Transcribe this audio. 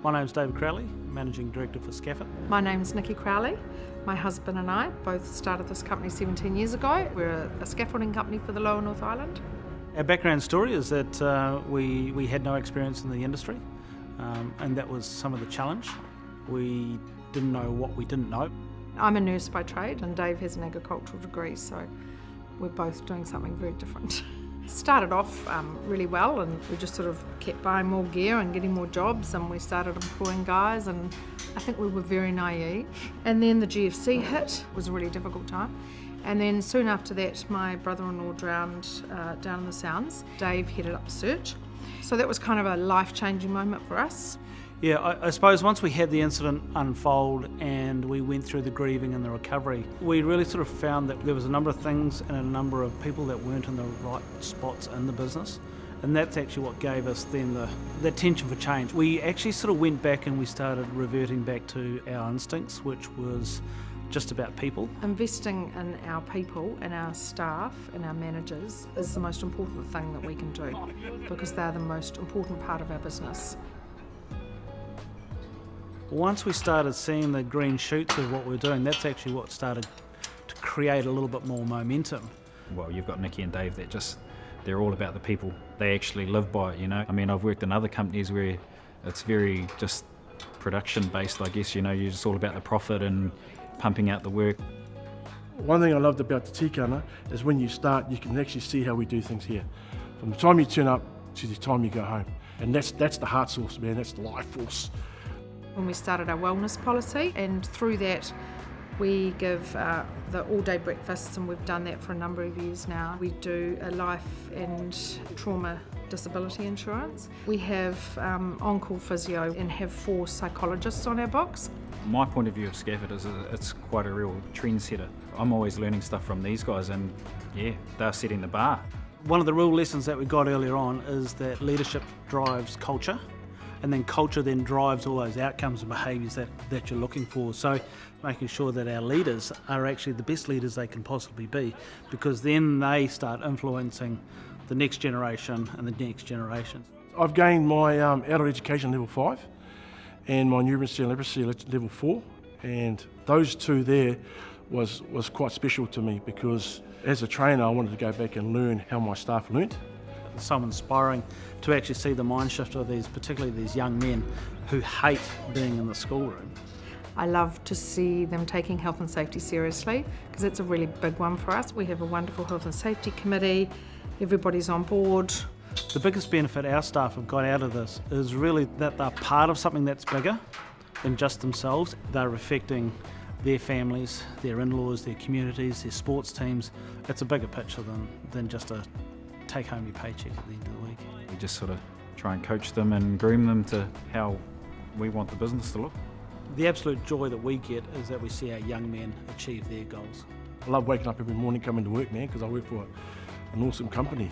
My name's David Crowley, Managing Director for Scafit. My name's Nikki Crowley. My husband and I both started this company 17 years ago. We're a scaffolding company for the Lower North Island. Our background story is that we had no experience in the industry, and that was some of the challenge. We didn't know what we didn't know. I'm a nurse by trade and Dave has an agricultural degree, so we're both doing something very different. Started off really well, and we just sort of kept buying more gear and getting more jobs, and we started employing guys, and I think we were very naive. And then the GFC hit. It was a really difficult time. And then soon after that, my brother-in-law drowned down in the Sounds. Dave headed up the search. So that was kind of a life-changing moment for us. Yeah, I suppose once we had the incident unfold and we went through the grieving and the recovery, we really sort of found that there was a number of things and a number of people that weren't in the right spots in the business. And that's actually what gave us then the attention for change. We actually sort of went back and we started reverting back to our instincts, which was just about people. Investing in our people and our staff and our managers is the most important thing that we can do, because they're the most important part of our business. Once we started seeing the green shoots of what we're doing, that's actually what started to create a little bit more momentum. Well, you've got Nikki and Dave that they're all about the people. They actually live by it, you know. I mean, I've worked in other companies where it's very just production based, I guess, you know, you're just all about the profit and pumping out the work. One thing I loved about the tikana is when you start, you can actually see how we do things here. From the time you turn up to the time you go home. And that's the heart source, man, that's the life force. When we started our wellness policy, and through that we give the all-day breakfasts, and we've done that for a number of years now. We do a life and trauma disability insurance. We have on-call physio and have 4 psychologists on our books. My point of view of Scafit is it's quite a real trendsetter. I'm always learning stuff from these guys, and yeah, they're setting the bar. One of the real lessons that we got earlier on is that leadership drives culture, and then culture then drives all those outcomes and behaviours that you're looking for. So making sure that our leaders are actually the best leaders they can possibly be, because then they start influencing the next generation and the next generations. I've gained my adult education level 5 and my numeracy and literacy level 4, and those 2 there was quite special to me, because as a trainer I wanted to go back and learn how my staff learnt. It's so inspiring to actually see the mind shift of particularly these young men who hate being in the schoolroom. I love to see them taking health and safety seriously, because it's a really big one for us. We have a wonderful health and safety committee, everybody's on board. The biggest benefit our staff have got out of this is really that they're part of something that's bigger than just themselves. They're affecting their families, their in-laws, their communities, their sports teams. It's a bigger picture than just a take home your paycheck at the end of the week. We just sort of try and coach them and groom them to how we want the business to look. The absolute joy that we get is that we see our young men achieve their goals. I love waking up every morning coming to work, man, because I work for an awesome company.